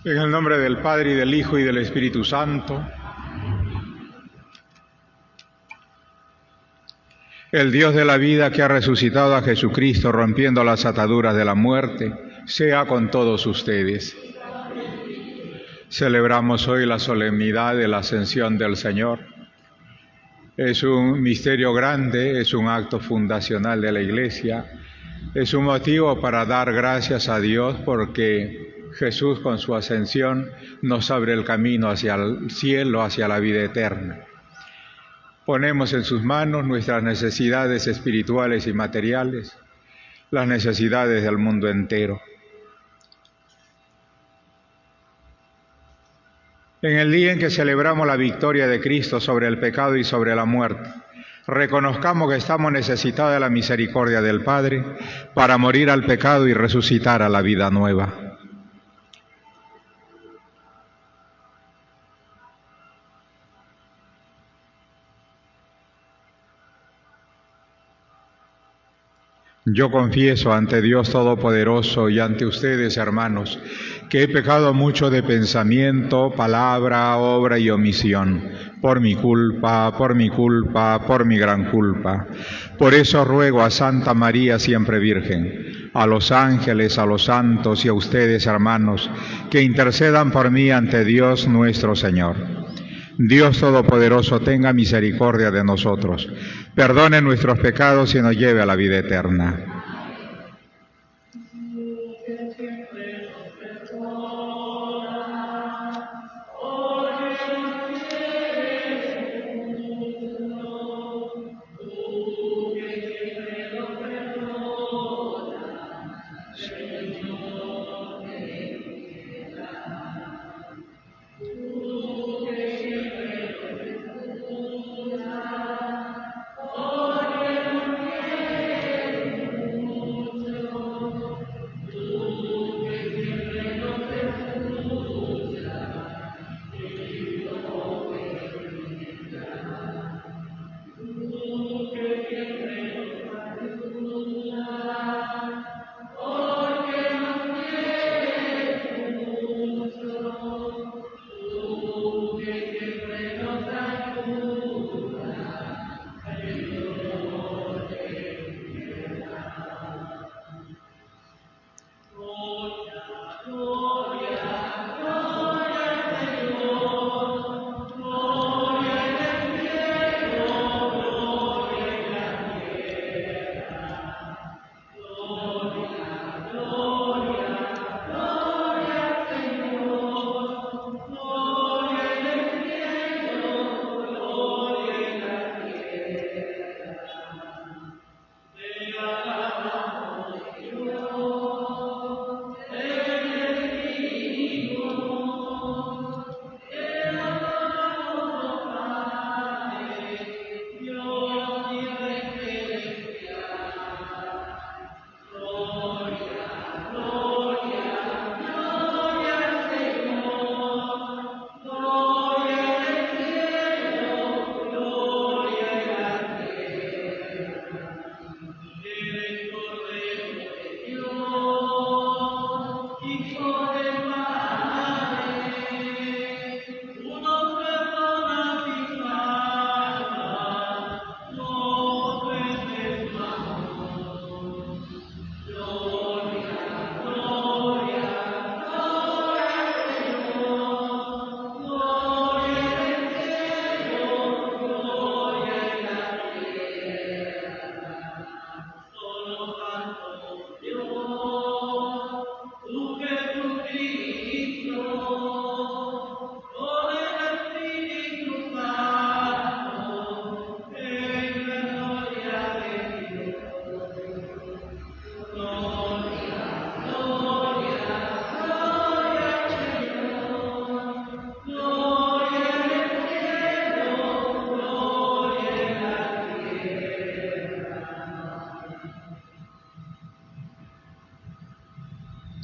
En el nombre del Padre, y del Hijo, y del Espíritu Santo. El Dios de la vida, que ha resucitado a Jesucristo rompiendo las ataduras de la muerte, sea con todos ustedes. Celebramos hoy la solemnidad de la Ascensión del Señor. Es un misterio grande, es un acto fundacional de la Iglesia, es un motivo para dar gracias a Dios porque Jesús con su ascensión nos abre el camino hacia el cielo, hacia la vida eterna. Ponemos en sus manos nuestras necesidades espirituales y materiales, las necesidades del mundo entero. En el día en que celebramos la victoria de Cristo sobre el pecado y sobre la muerte, reconozcamos que estamos necesitados de la misericordia del Padre para morir al pecado y resucitar a la vida nueva. Yo confieso ante Dios Todopoderoso y ante ustedes, hermanos, que he pecado mucho de pensamiento, palabra, obra y omisión, por mi culpa, por mi gran culpa. Por eso ruego a Santa María siempre Virgen, a los ángeles, a los santos y a ustedes, hermanos, que intercedan por mí ante Dios nuestro Señor. Dios Todopoderoso tenga misericordia de nosotros, perdone nuestros pecados y nos lleve a la vida eterna.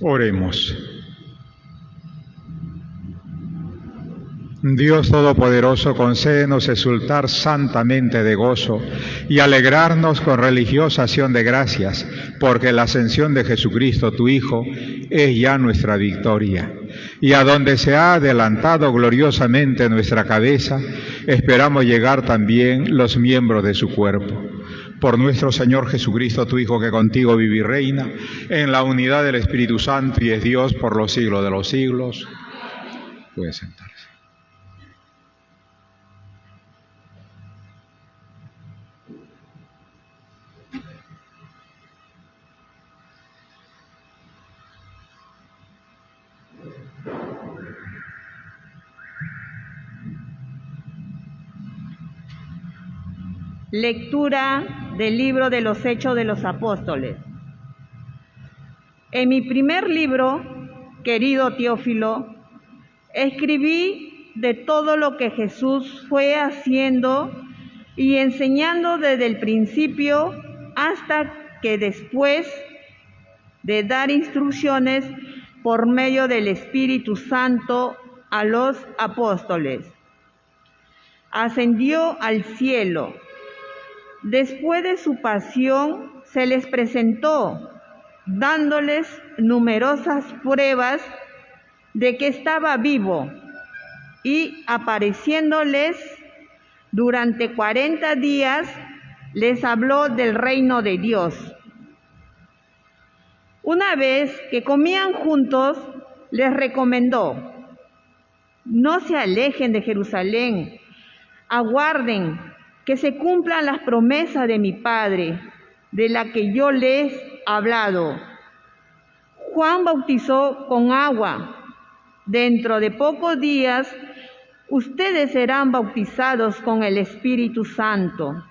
Oremos. Dios Todopoderoso, concédenos exultar santamente de gozo y alegrarnos con religiosa acción de gracias, porque la ascensión de Jesucristo, tu Hijo, es ya nuestra victoria. y a donde se ha adelantado gloriosamente nuestra cabeza, esperamos llegar también los miembros de su cuerpo. Por nuestro Señor Jesucristo, tu Hijo, que contigo vive y reina, en la unidad del Espíritu Santo y es Dios por los siglos de los siglos. Puede sentarse. Lectura del libro de los Hechos de los Apóstoles. En mi primer libro, querido Teófilo, escribí de todo lo que Jesús fue haciendo y enseñando desde el principio hasta que después de dar instrucciones por medio del Espíritu Santo a los apóstoles, ascendió al cielo. Después de su pasión, se les presentó, dándoles numerosas pruebas de que estaba vivo, y apareciéndoles durante 40 días, les habló del reino de Dios. Una vez que comían juntos, les recomendó: no se alejen de Jerusalén, aguarden que se cumplan las promesas de mi Padre, de la que yo les he hablado. Juan bautizó con agua. Dentro de pocos días, ustedes serán bautizados con el Espíritu Santo.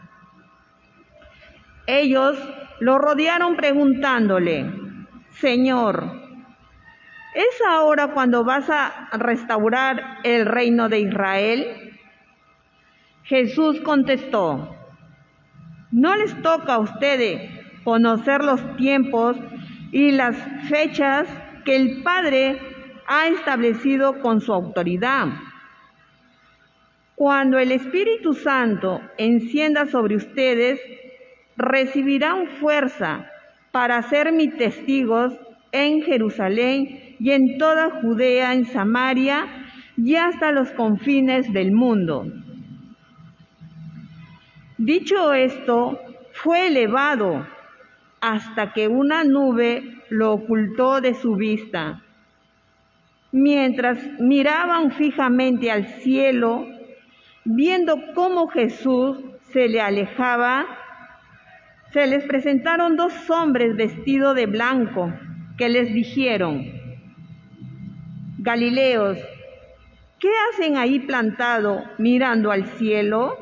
Ellos lo rodearon preguntándole: Señor, ¿es ahora cuando vas a restaurar el reino de Israel? Jesús contestó: no les toca a ustedes conocer los tiempos y las fechas que el Padre ha establecido con su autoridad. Cuando el Espíritu Santo encienda sobre ustedes, recibirán fuerza para ser mis testigos en Jerusalén y en toda Judea, en Samaria y hasta los confines del mundo. Dicho esto, fue elevado hasta que una nube lo ocultó de su vista. Mientras miraban fijamente al cielo, viendo cómo Jesús se le alejaba, se les presentaron dos hombres vestidos de blanco, que les dijeron: Galileos, ¿qué hacen ahí plantado mirando al cielo?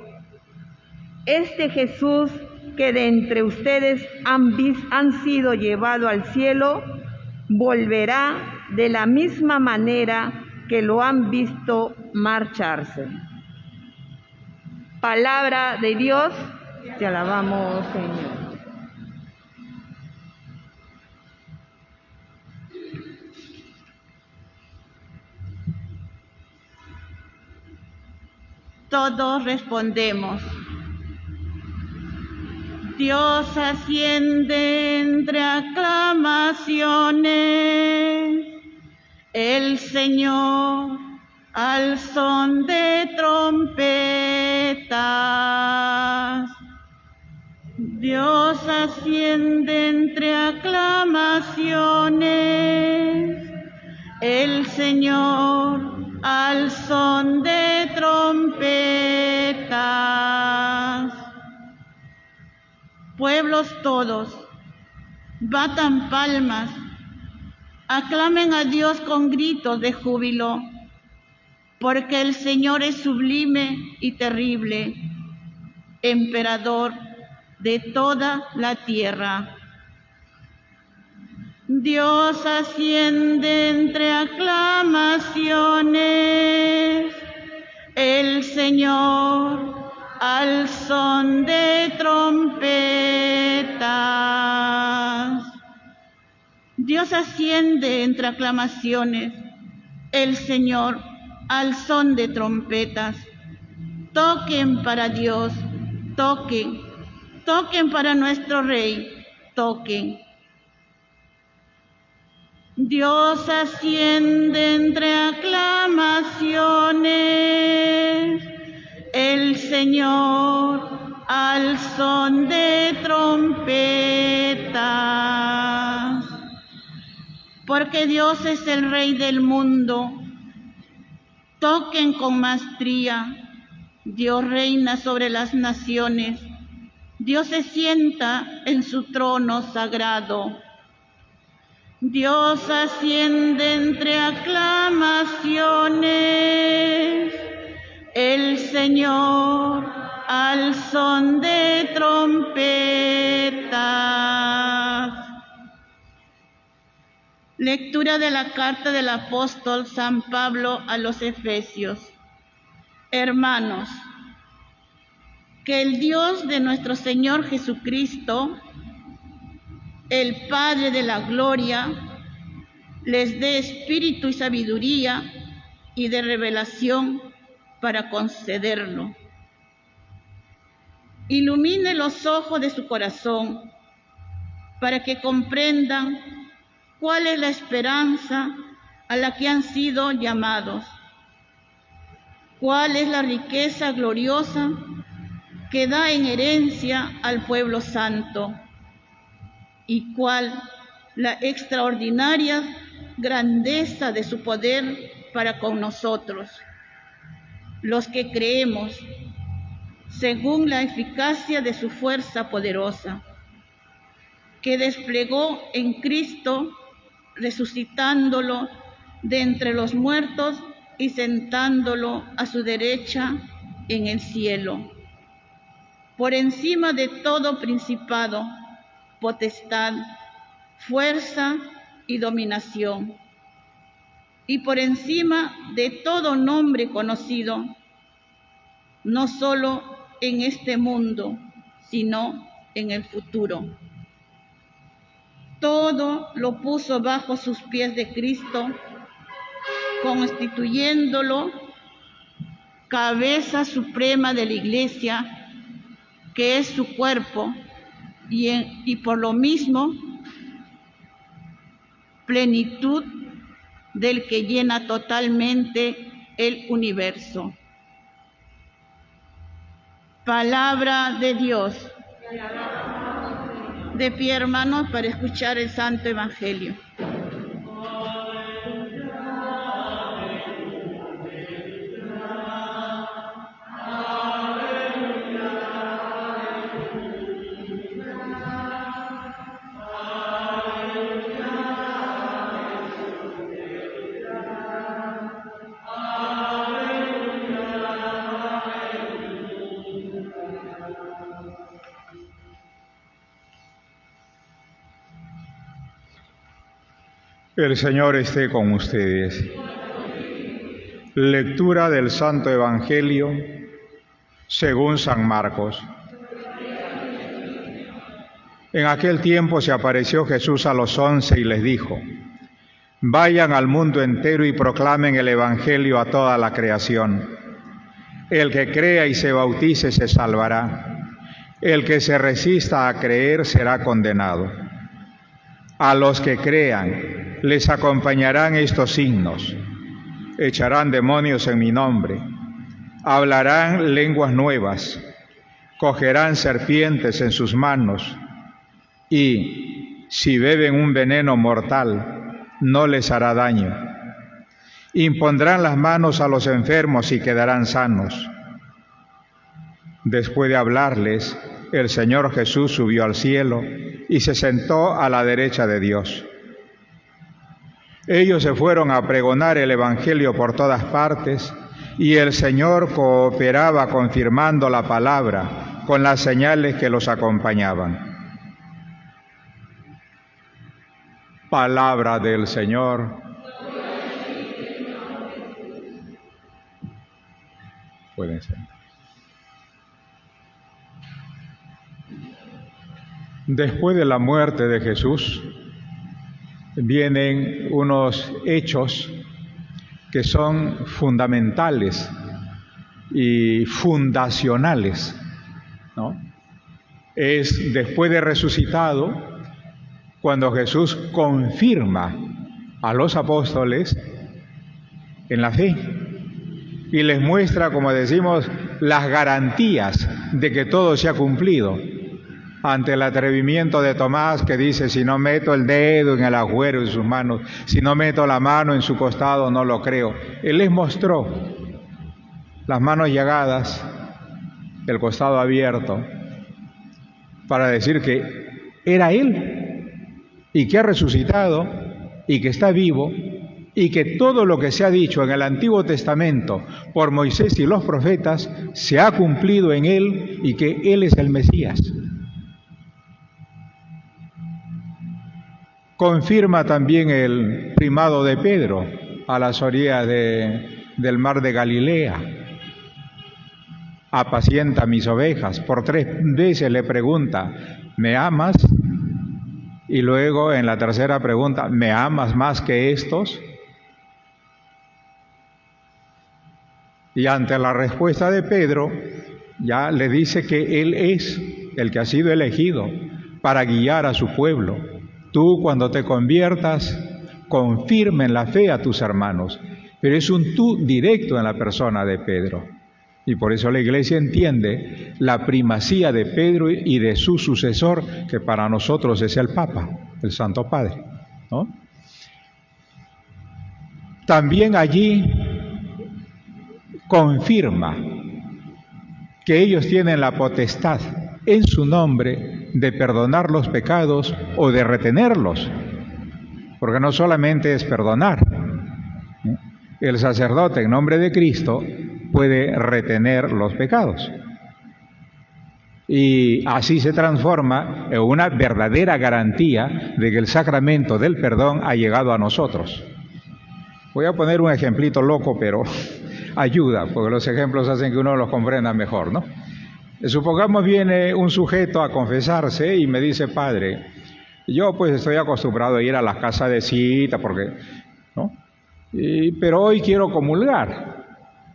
Este Jesús que de entre ustedes han sido llevado al cielo, volverá de la misma manera que lo han visto marcharse. Palabra de Dios, te alabamos, Señor. Todos respondemos: Dios asciende entre aclamaciones, el Señor al son de trompetas. Dios asciende entre aclamaciones, el Señor al son de trompetas. Pueblos todos, batan palmas, aclamen a Dios con gritos de júbilo, porque el Señor es sublime y terrible, emperador de toda la tierra. Dios asciende entre aclamaciones, el Señor al son de trompetas. Dios asciende entre aclamaciones, el Señor al son de trompetas. Toquen para Dios, toquen, toquen para nuestro Rey, toquen. Dios asciende entre aclamaciones, el Señor al son de trompetas. Porque Dios es el Rey del mundo. Toquen con maestría. Dios reina sobre las naciones. Dios se sienta en su trono sagrado. Dios asciende entre aclamaciones, el Señor al son de trompetas. Lectura de la carta del apóstol San Pablo a los Efesios. Hermanos, que el Dios de nuestro Señor Jesucristo, el Padre de la gloria, les dé espíritu y sabiduría y de revelación para concederlo. Ilumine los ojos de su corazón para que comprendan cuál es la esperanza a la que han sido llamados, cuál es la riqueza gloriosa que da en herencia al pueblo santo, y cuál la extraordinaria grandeza de su poder para con nosotros, los que creemos, según la eficacia de su fuerza poderosa, que desplegó en Cristo, resucitándolo de entre los muertos y sentándolo a su derecha en el cielo, por encima de todo principado, potestad, fuerza y dominación, y por encima de todo nombre conocido, no solo en este mundo, sino en el futuro. Todo lo puso bajo sus pies de Cristo, constituyéndolo cabeza suprema de la Iglesia, que es su cuerpo, y por lo mismo plenitud del que llena totalmente el universo. Palabra de Dios. De pie, hermanos, para escuchar el Santo Evangelio. El Señor esté con ustedes. Lectura del Santo Evangelio según San Marcos. En aquel tiempo se apareció Jesús a los 11 y les dijo: vayan al mundo entero y proclamen el Evangelio a toda la creación. El que crea y se bautice se salvará. El que se resista a creer será condenado. A los que crean les acompañarán estos signos: echarán demonios en mi nombre, hablarán lenguas nuevas, cogerán serpientes en sus manos, y si beben un veneno mortal, no les hará daño. Impondrán las manos a los enfermos y quedarán sanos. Después de hablarles, el Señor Jesús subió al cielo y se sentó a la derecha de Dios. Ellos se fueron a pregonar el Evangelio por todas partes, y el Señor cooperaba confirmando la palabra con las señales que los acompañaban. Palabra del Señor. Pueden sentar. Después de la muerte de Jesús, vienen unos hechos que son fundamentales y fundacionales, ¿no? Es después de resucitado cuando Jesús confirma a los apóstoles en la fe y les muestra, como decimos, las garantías de que todo se ha cumplido. Ante el atrevimiento de Tomás, que dice: si no meto el dedo en el agujero de sus manos, si no meto la mano en su costado, no lo creo. Él les mostró las manos llagadas, el costado abierto, para decir que era Él, y que ha resucitado, y que está vivo, y que todo lo que se ha dicho en el Antiguo Testamento por Moisés y los profetas se ha cumplido en Él, y que Él es el Mesías. Confirma también el primado de Pedro a las orillas del mar de Galilea. Apacienta mis ovejas. Por 3 veces le pregunta: ¿me amas? Y luego en la tercera pregunta: ¿me amas más que estos? Y ante la respuesta de Pedro, ya le dice que él es el que ha sido elegido para guiar a su pueblo. Tú, cuando te conviertas, confirma en la fe a tus hermanos. Pero es un tú directo en la persona de Pedro. Y por eso la Iglesia entiende la primacía de Pedro y de su sucesor, que para nosotros es el Papa, el Santo Padre, ¿no? También allí confirma que ellos tienen la potestad en su nombre de perdonar los pecados o de retenerlos, porque no solamente es perdonar. El sacerdote en nombre de Cristo puede retener los pecados, y así se transforma en una verdadera garantía de que el sacramento del perdón ha llegado a nosotros. Voy a poner un ejemplito loco, pero ayuda, porque los ejemplos hacen que uno los comprenda mejor, ¿no? Supongamos viene un sujeto a confesarse y me dice: padre, yo pues estoy acostumbrado a ir a las casas de cita, porque, ¿no? Pero hoy quiero comulgar,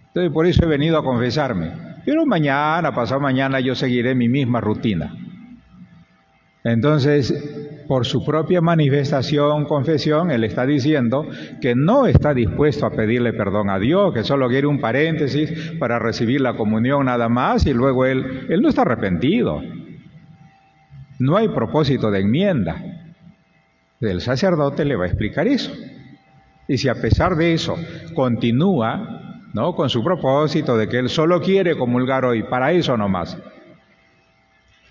entonces por eso he venido a confesarme, pero mañana, pasado mañana, yo seguiré mi misma rutina. Entonces, por su propia manifestación, confesión, él está diciendo que no está dispuesto a pedirle perdón a Dios, que solo quiere un paréntesis para recibir la comunión nada más, y luego él no está arrepentido. No hay propósito de enmienda. El sacerdote le va a explicar eso. Y si a pesar de eso continúa, ¿no?, con su propósito de que él solo quiere comulgar hoy, para eso nomás,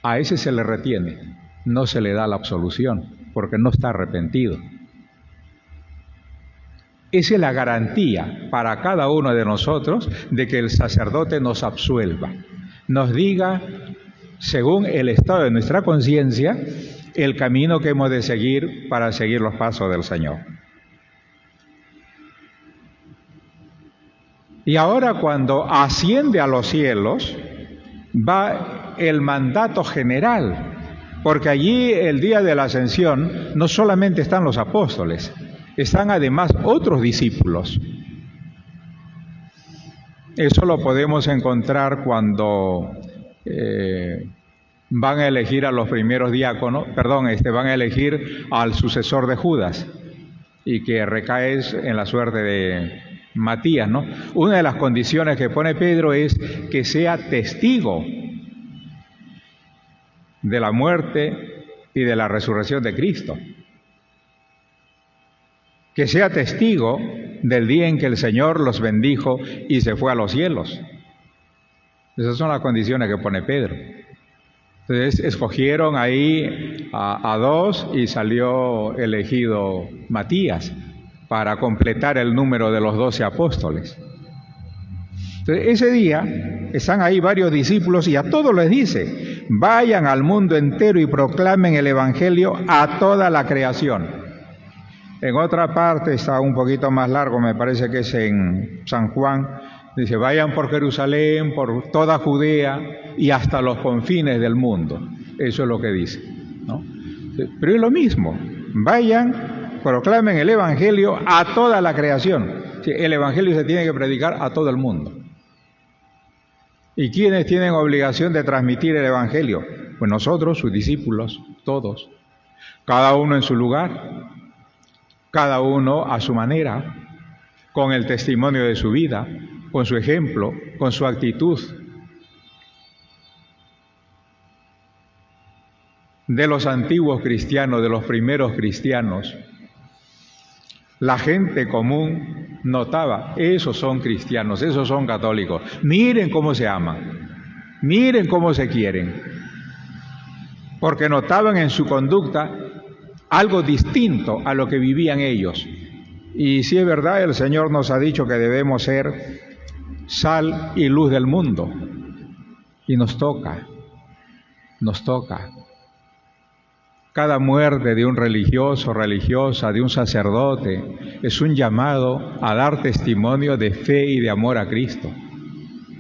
a ese se le retiene. No se le da la absolución, porque no está arrepentido. Esa es la garantía para cada uno de nosotros de que el sacerdote nos absuelva, nos diga, según el estado de nuestra conciencia, el camino que hemos de seguir para seguir los pasos del Señor. Y ahora, cuando asciende a los cielos, va el mandato general. Porque allí, el día de la ascensión, no solamente están los apóstoles, están además otros discípulos. Eso lo podemos encontrar cuando van a elegir a los primeros diáconos, van a elegir al sucesor de Judas, y que recae en la suerte de Matías, ¿no? Una de las condiciones que pone Pedro es que sea testigo de la muerte y de la resurrección de Cristo, que sea testigo del día en que el Señor los bendijo y se fue a los cielos. Esas son las condiciones que pone Pedro. Entonces escogieron ahí a 2 y salió elegido Matías para completar el número de los 12 apóstoles. Entonces, ese día están ahí varios discípulos y a todos les dice: vayan al mundo entero y proclamen el Evangelio a toda la creación. En otra parte, está un poquito más largo, me parece que es en San Juan, dice: vayan por Jerusalén, por toda Judea y hasta los confines del mundo. Eso es lo que dice, ¿no? Pero es lo mismo: vayan, proclamen el Evangelio a toda la creación. El Evangelio se tiene que predicar a todo el mundo. ¿Y quiénes tienen obligación de transmitir el Evangelio? Pues nosotros, sus discípulos, todos, cada uno en su lugar. cada uno a su manera, con el testimonio de su vida, con su ejemplo, con su actitud. De los antiguos cristianos, de los primeros cristianos, la gente común notaba, esos son cristianos, esos son católicos. Miren cómo se aman, miren cómo se quieren, porque notaban en su conducta algo distinto a lo que vivían ellos. Y si es verdad, el Señor nos ha dicho que debemos ser sal y luz del mundo. Y nos toca. Cada muerte de un religioso, religiosa, de un sacerdote, es un llamado a dar testimonio de fe y de amor a Cristo.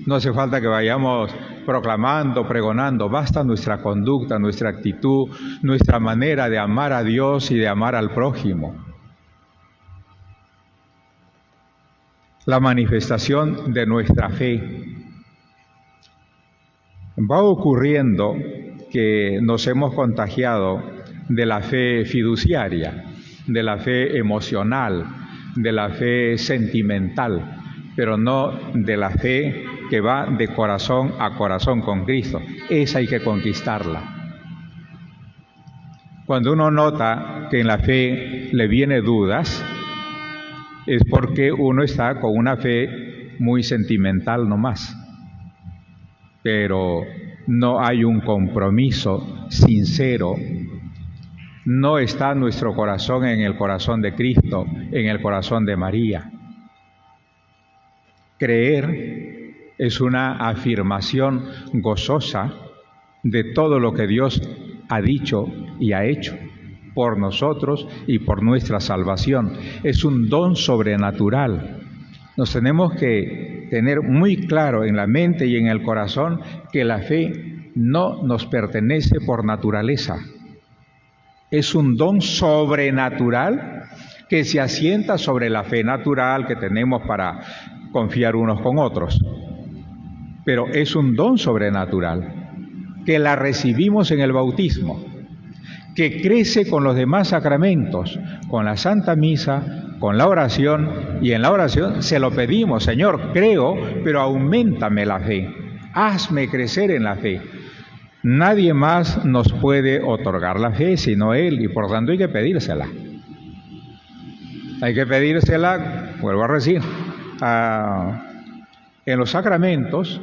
No hace falta que vayamos proclamando, pregonando, basta nuestra conducta, nuestra actitud, nuestra manera de amar a Dios y de amar al prójimo. La manifestación de nuestra fe. Va ocurriendo que nos hemos contagiado de la fe fiduciaria, de la fe emocional, de la fe sentimental, pero no de la fe que va de corazón a corazón con Cristo. Esa hay que conquistarla. Cuando uno nota que en la fe le viene dudas, es porque uno está con una fe muy sentimental nomás, pero no hay un compromiso sincero. No está nuestro corazón en el corazón de Cristo, en el corazón de María. Creer es una afirmación gozosa de todo lo que Dios ha dicho y ha hecho por nosotros y por nuestra salvación. Es un don sobrenatural. Nos tenemos que tener muy claro en la mente y en el corazón que la fe no nos pertenece por naturaleza. Es un don sobrenatural que se asienta sobre la fe natural que tenemos para confiar unos con otros. Pero es un don sobrenatural que la recibimos en el bautismo, que crece con los demás sacramentos, con la Santa Misa, con la oración, y en la oración se lo pedimos: Señor, creo, pero auméntame la fe, hazme crecer en la fe. Nadie más nos puede otorgar la fe sino Él, y por tanto hay que pedírsela. Hay que pedírsela, vuelvo a decir, en los sacramentos,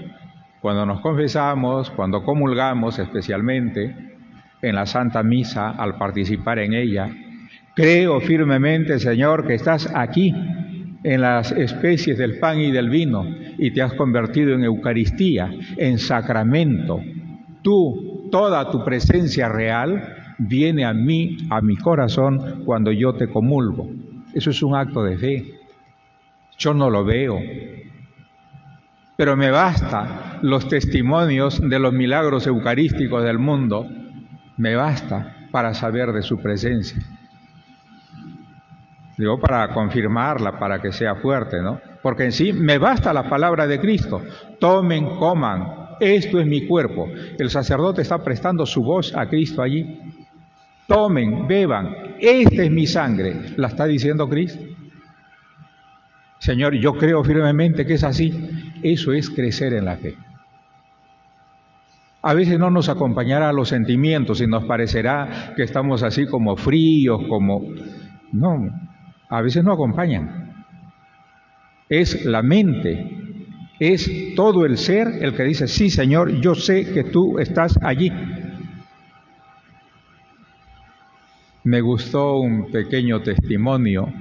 cuando nos confesamos, cuando comulgamos especialmente, en la Santa Misa, al participar en ella. Creo firmemente, Señor, que estás aquí en las especies del pan y del vino y te has convertido en Eucaristía, en sacramento. Tú, toda tu presencia real viene a mí, a mi corazón, cuando yo te comulgo. Eso es un acto de fe. Yo no lo veo, pero me basta los testimonios de los milagros eucarísticos del mundo, me basta para saber de su presencia. Digo, para confirmarla, para que sea fuerte, ¿no? Porque en sí me basta la palabra de Cristo. Tomen, coman, esto es mi cuerpo. El sacerdote está prestando su voz a Cristo allí. Tomen, beban, esta es mi sangre. ¿La está diciendo Cristo? Señor, yo creo firmemente que es así. Eso es crecer en la fe. A veces no nos acompañará los sentimientos y nos parecerá que estamos así como fríos, como... No, a veces no acompañan. Es la mente, es todo el ser el que dice, sí, Señor, yo sé que tú estás allí. Me gustó un pequeño testimonio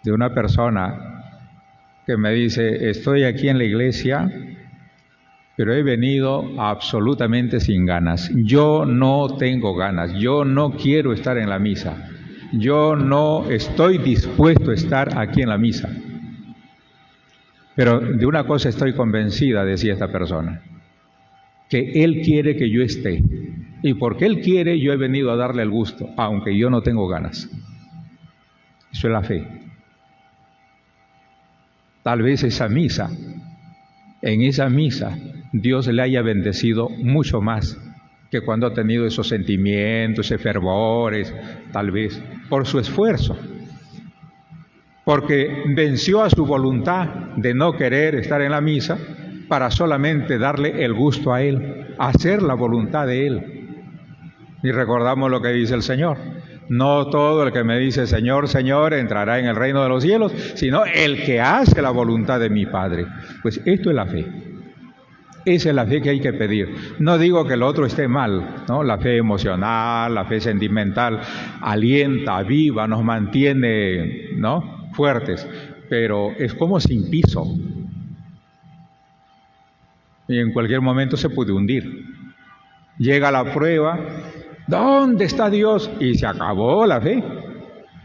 de una persona que me dice, estoy aquí en la iglesia, pero he venido absolutamente sin ganas. Yo no tengo ganas, yo no quiero estar en la misa. Yo no estoy dispuesto a estar aquí en la misa. Pero de una cosa estoy convencida, decía esta persona, que Él quiere que yo esté. Y porque Él quiere, yo he venido a darle el gusto, aunque yo no tengo ganas. Eso es la fe. Tal vez esa misa, en esa misa, Dios le haya bendecido mucho más que cuando ha tenido esos sentimientos, esos fervores, tal vez, por su esfuerzo. porque venció a su voluntad de no querer estar en la misa para solamente darle el gusto a Él, hacer la voluntad de Él. Y recordamos lo que dice el Señor: no todo el que me dice Señor, Señor entrará en el reino de los cielos, sino el que hace la voluntad de mi Padre. Pues esto es la fe. Esa es la fe que hay que pedir. No digo que lo otro esté mal, ¿no? La fe emocional, la fe sentimental, alienta, aviva, nos mantiene, ¿no?, fuertes, pero es como sin piso. Y en cualquier momento se puede hundir. Llega la prueba, ¿dónde está Dios? Y se acabó la fe,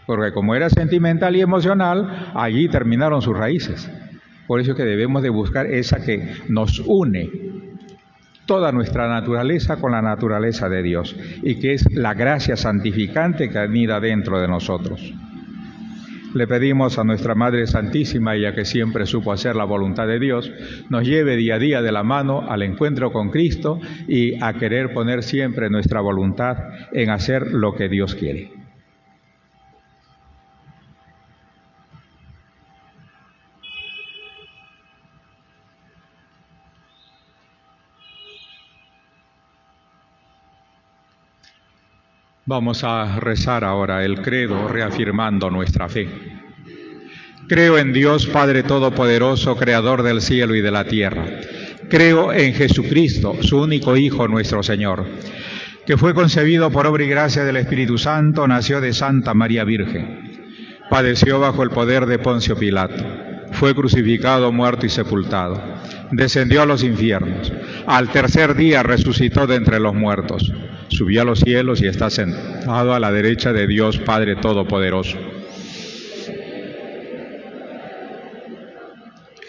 porque como era sentimental y emocional, allí terminaron sus raíces. Por eso es que debemos de buscar esa que nos une toda nuestra naturaleza con la naturaleza de Dios, y que es la gracia santificante que anida dentro de nosotros. Le pedimos a nuestra Madre Santísima, ella que siempre supo hacer la voluntad de Dios, nos lleve día a día de la mano al encuentro con Cristo y a querer poner siempre nuestra voluntad en hacer lo que Dios quiere. Vamos a rezar ahora el credo reafirmando nuestra fe. Creo en Dios Padre Todopoderoso, Creador del cielo y de la tierra. Creo en Jesucristo, su único Hijo, nuestro Señor, que fue concebido por obra y gracia del Espíritu Santo, nació de Santa María Virgen, padeció bajo el poder de Poncio Pilato, fue crucificado, muerto y sepultado, descendió a los infiernos, al tercer día resucitó de entre los muertos, subió a los cielos y está sentado a la derecha de Dios Padre Todopoderoso.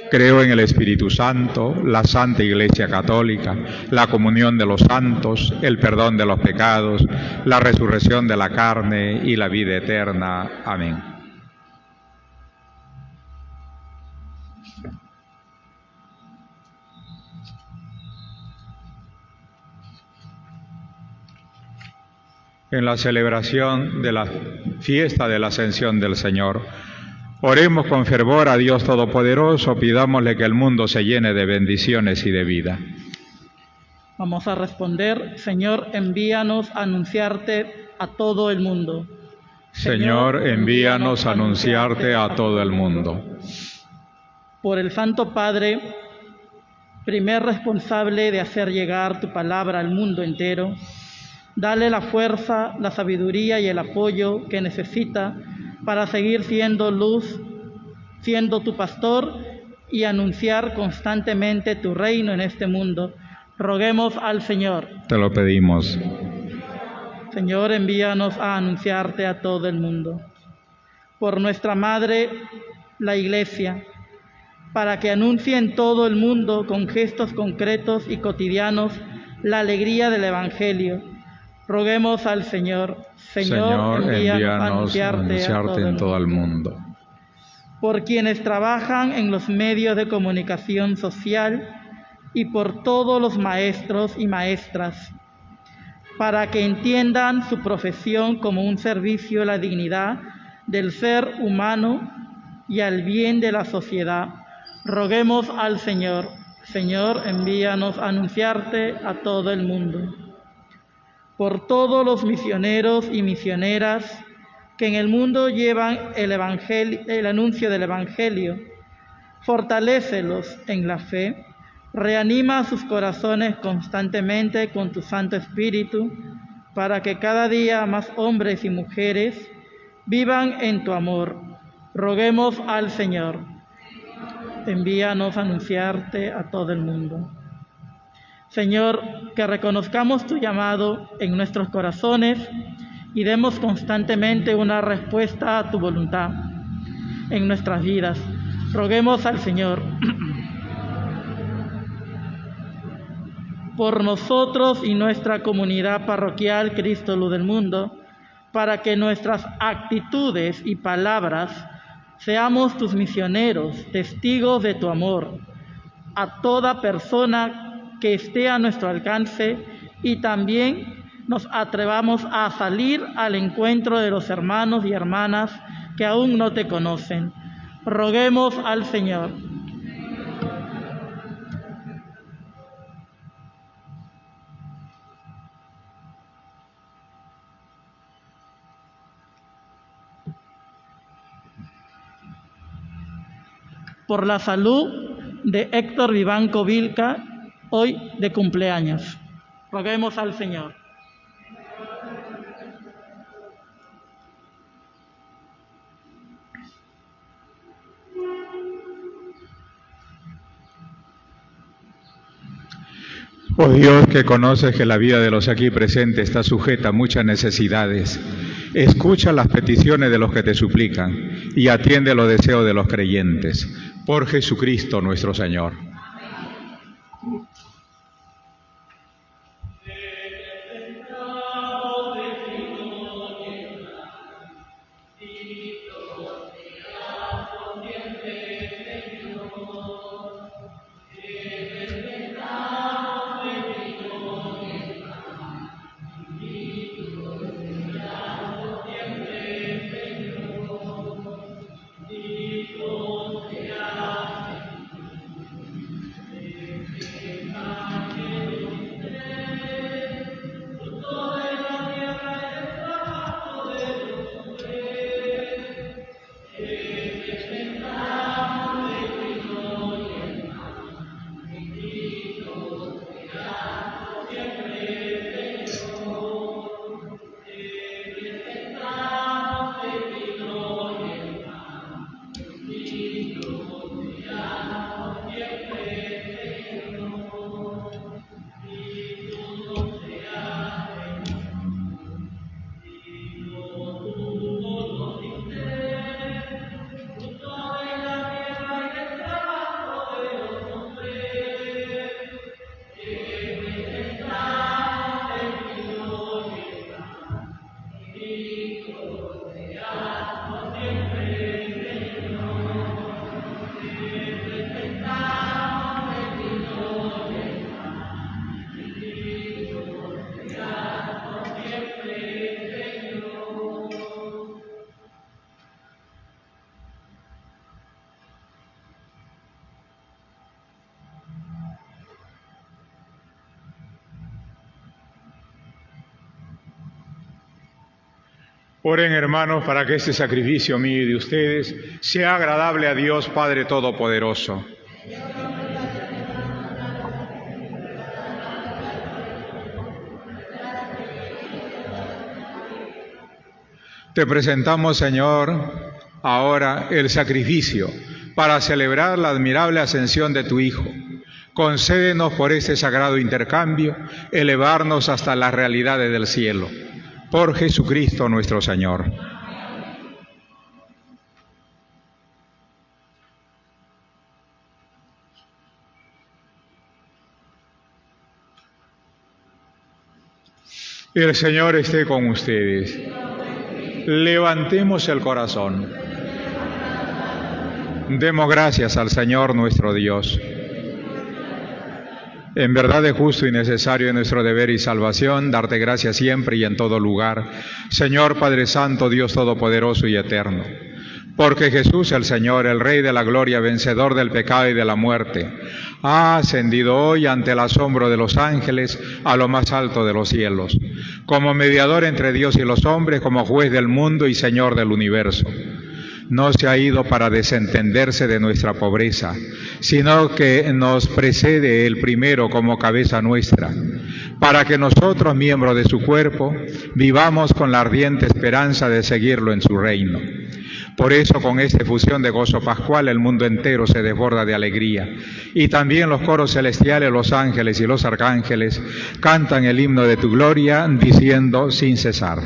Creo en el Espíritu Santo, la Santa Iglesia Católica, la comunión de los santos, el perdón de los pecados, la resurrección de la carne y la vida eterna. Amén. En la celebración de la fiesta de la Ascensión del Señor, oremos con fervor a Dios Todopoderoso, pidámosle que el mundo se llene de bendiciones y de vida. Vamos a responder: Señor, envíanos a anunciarte a todo el mundo. Señor, envíanos a anunciarte a todo el mundo. Por el Santo Padre, primer responsable de hacer llegar tu palabra al mundo entero, dale la fuerza, la sabiduría y el apoyo que necesita para seguir siendo luz, siendo tu pastor y anunciar constantemente tu reino en este mundo. Roguemos al Señor. Te lo pedimos. Señor, envíanos a anunciarte a todo el mundo. Por nuestra Madre, la Iglesia, para que anuncie en todo el mundo con gestos concretos y cotidianos la alegría del Evangelio. Roguemos al Señor. Señor, envíanos a anunciarte en todo el mundo. Por quienes trabajan en los medios de comunicación social y por todos los maestros y maestras, para que entiendan su profesión como un servicio a la dignidad del ser humano y al bien de la sociedad. Roguemos al Señor. Señor, envíanos a anunciarte a todo el mundo. Por todos los misioneros y misioneras que en el mundo llevan el anuncio del Evangelio, fortalécelos en la fe, reanima sus corazones constantemente con tu Santo Espíritu, para que cada día más hombres y mujeres vivan en tu amor. Roguemos al Señor. Envíanos a anunciarte a todo el mundo. Señor, que reconozcamos tu llamado en nuestros corazones y demos constantemente una respuesta a tu voluntad en nuestras vidas. Roguemos al Señor. Por nosotros y nuestra comunidad parroquial Cristo Luz del Mundo, para que nuestras actitudes y palabras seamos tus misioneros, testigos de tu amor, a toda persona que esté a nuestro alcance, y también nos atrevamos a salir al encuentro de los hermanos y hermanas que aún no te conocen. Roguemos al Señor. Por la salud de Héctor Vivanco Vilca, hoy de cumpleaños. Roguemos al Señor. Oh Dios, que conoces que la vida de los aquí presentes está sujeta a muchas necesidades, escucha las peticiones de los que te suplican y atiende los deseos de los creyentes. Por Jesucristo nuestro Señor. Oren, hermanos, para que este sacrificio mío y de ustedes sea agradable a Dios Padre Todopoderoso. Te presentamos, Señor, ahora el sacrificio para celebrar la admirable ascensión de tu Hijo. Concédenos por este sagrado intercambio elevarnos hasta las realidades del cielo. Por Jesucristo nuestro Señor. El Señor esté con ustedes. Levantemos el corazón. Demos gracias al Señor nuestro Dios. En verdad es justo y necesario en nuestro deber y salvación darte gracias siempre y en todo lugar, Señor Padre Santo, Dios Todopoderoso y Eterno. Porque Jesús el Señor, el Rey de la gloria, vencedor del pecado y de la muerte, ha ascendido hoy ante el asombro de los ángeles a lo más alto de los cielos, como mediador entre Dios y los hombres, como juez del mundo y Señor del universo. No se ha ido para desentenderse de nuestra pobreza, sino que nos precede Él primero como cabeza nuestra, para que nosotros, miembros de su cuerpo, vivamos con la ardiente esperanza de seguirlo en su reino. Por eso, con esta efusión de gozo pascual, el mundo entero se desborda de alegría, y también los coros celestiales, los ángeles y los arcángeles cantan el himno de tu gloria, diciendo sin cesar: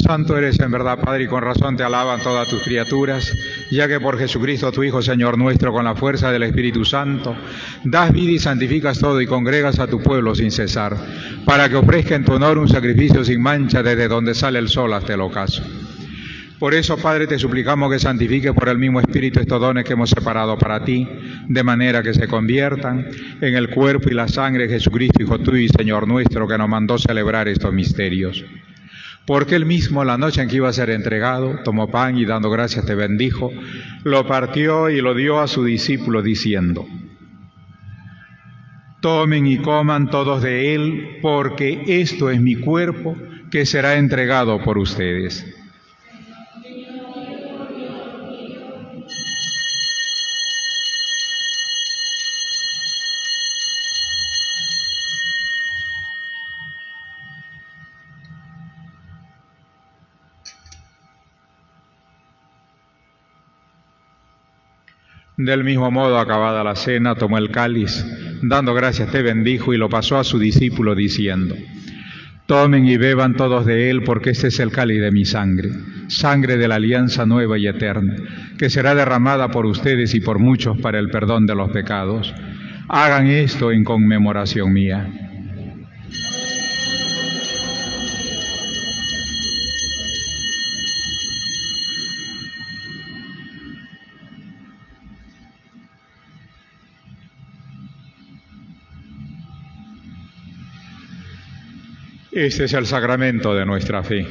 Santo eres en verdad, Padre, y con razón te alaban todas tus criaturas, ya que por Jesucristo tu Hijo, Señor nuestro, con la fuerza del Espíritu Santo, das vida y santificas todo y congregas a tu pueblo sin cesar, para que ofrezca en tu honor un sacrificio sin mancha desde donde sale el sol hasta el ocaso. Por eso, Padre, te suplicamos que santifique por el mismo Espíritu estos dones que hemos separado para ti, de manera que se conviertan en el cuerpo y la sangre de Jesucristo, Hijo tuyo y Señor nuestro, que nos mandó celebrar estos misterios. Porque él mismo, la noche en que iba a ser entregado, tomó pan y dando gracias te bendijo, lo partió y lo dio a su discípulo diciendo: tomen y coman todos de él, porque esto es mi cuerpo que será entregado por ustedes. Del mismo modo, acabada la cena, tomó el cáliz, dando gracias te bendijo y lo pasó a su discípulo diciendo: tomen y beban todos de él, porque este es el cáliz de mi sangre, sangre de la alianza nueva y eterna, que será derramada por ustedes y por muchos para el perdón de los pecados. Hagan esto en conmemoración mía. Este es el sacramento de nuestra fe.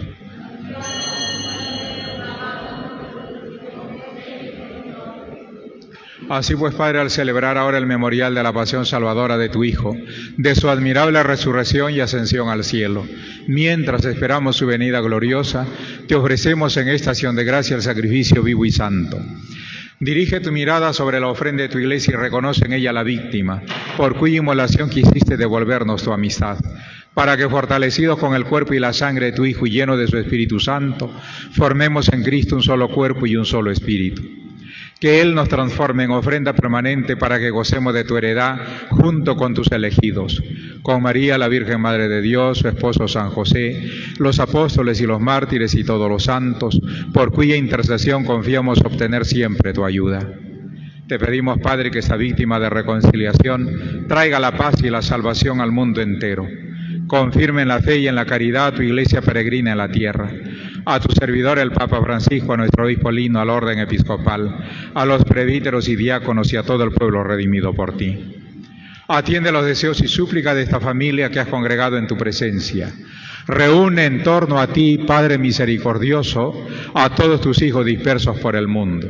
Así pues, Padre, al celebrar ahora el memorial de la pasión salvadora de tu Hijo, de su admirable resurrección y ascensión al cielo, mientras esperamos su venida gloriosa, te ofrecemos en esta acción de gracia el sacrificio vivo y santo. Dirige tu mirada sobre la ofrenda de tu iglesia y reconoce en ella la víctima, por cuya inmolación quisiste devolvernos tu amistad, para que, fortalecidos con el cuerpo y la sangre de tu Hijo y llenos de su Espíritu Santo, formemos en Cristo un solo cuerpo y un solo espíritu. Que Él nos transforme en ofrenda permanente para que gocemos de tu heredad junto con tus elegidos, con María, la Virgen Madre de Dios, su esposo San José, los apóstoles y los mártires y todos los santos, por cuya intercesión confiamos obtener siempre tu ayuda. Te pedimos, Padre, que esta víctima de reconciliación traiga la paz y la salvación al mundo entero. Confirme en la fe y en la caridad a tu iglesia peregrina en la tierra, a tu servidor el Papa Francisco, a nuestro obispo Lino, al orden episcopal, a los presbíteros y diáconos y a todo el pueblo redimido por ti. Atiende los deseos y súplicas de esta familia que has congregado en tu presencia. Reúne en torno a ti, Padre misericordioso, a todos tus hijos dispersos por el mundo,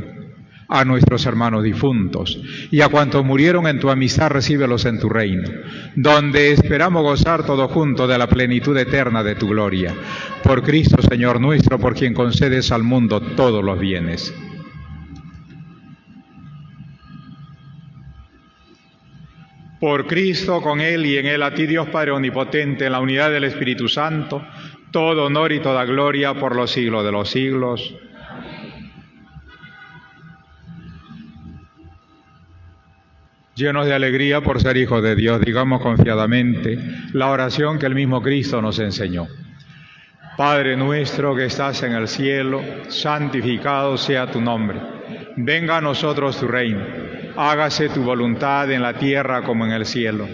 a nuestros hermanos difuntos y a cuantos murieron en tu amistad, recíbelos en tu reino, donde esperamos gozar todos juntos de la plenitud eterna de tu gloria. Por Cristo, Señor nuestro, por quien concedes al mundo todos los bienes. Por Cristo, con Él y en Él, a ti Dios Padre omnipotente, en la unidad del Espíritu Santo, todo honor y toda gloria por los siglos de los siglos. Llenos de alegría por ser hijos de Dios, digamos confiadamente la oración que el mismo Cristo nos enseñó. Padre nuestro que estás en el cielo, santificado sea tu nombre. Venga a nosotros tu reino. Hágase tu voluntad en la tierra como en el cielo.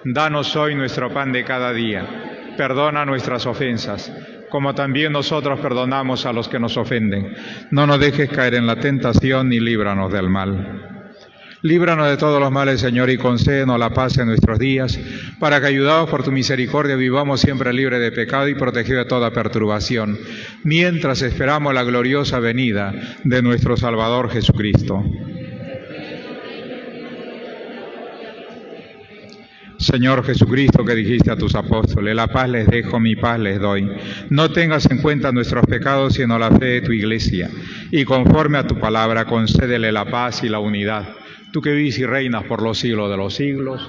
Danos hoy nuestro pan de cada día. Perdona nuestras ofensas, como también nosotros perdonamos a los que nos ofenden. No nos dejes caer en la tentación y líbranos del mal. Líbranos de todos los males, Señor, y concédenos la paz en nuestros días, para que, ayudados por tu misericordia, vivamos siempre libres de pecado y protegidos de toda perturbación, mientras esperamos la gloriosa venida de nuestro Salvador Jesucristo. Señor Jesucristo, que dijiste a tus apóstoles: la paz les dejo, mi paz les doy. No tengas en cuenta nuestros pecados, sino la fe de tu iglesia, y conforme a tu palabra, concédele la paz y la unidad. Tú que vives y reinas por los siglos de los siglos,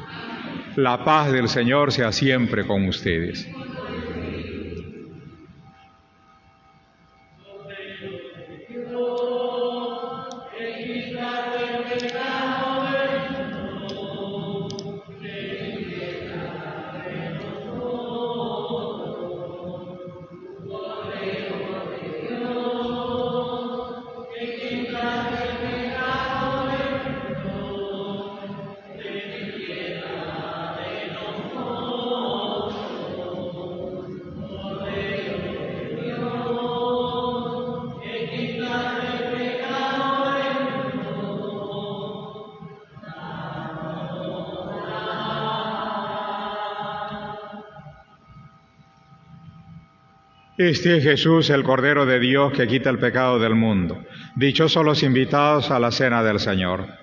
la paz del Señor sea siempre con ustedes. Este es Jesús, el Cordero de Dios, que quita el pecado del mundo. Dichosos los invitados a la cena del Señor.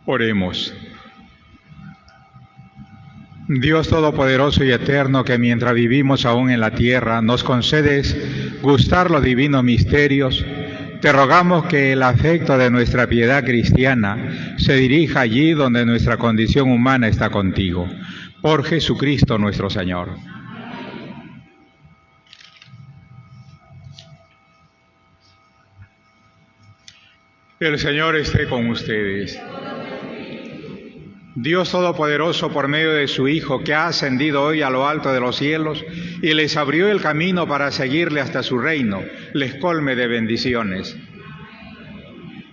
Oremos. Dios Todopoderoso y Eterno, que mientras vivimos aún en la tierra nos concedes gustar los divinos misterios, te rogamos que el afecto de nuestra piedad cristiana se dirija allí donde nuestra condición humana está contigo. Por Jesucristo nuestro Señor. El Señor esté con ustedes. Dios Todopoderoso, por medio de su Hijo, que ha ascendido hoy a lo alto de los cielos y les abrió el camino para seguirle hasta su reino, les colme de bendiciones.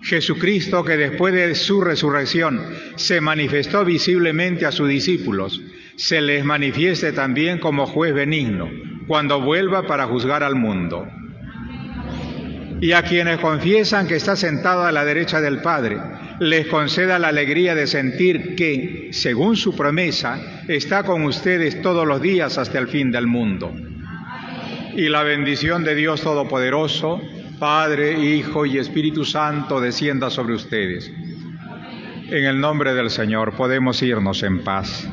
Jesucristo, que después de su resurrección se manifestó visiblemente a sus discípulos, se les manifieste también como juez benigno, cuando vuelva para juzgar al mundo. Y a quienes confiesan que está sentado a la derecha del Padre, les conceda la alegría de sentir que, según su promesa, está con ustedes todos los días hasta el fin del mundo. Y la bendición de Dios Todopoderoso, Padre, Hijo y Espíritu Santo, descienda sobre ustedes. En el nombre del Señor podemos irnos en paz.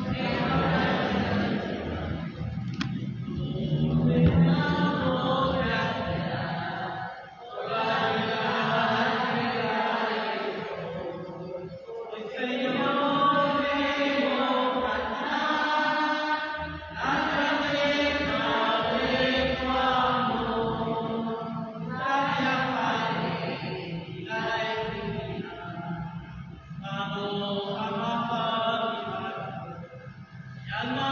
Alma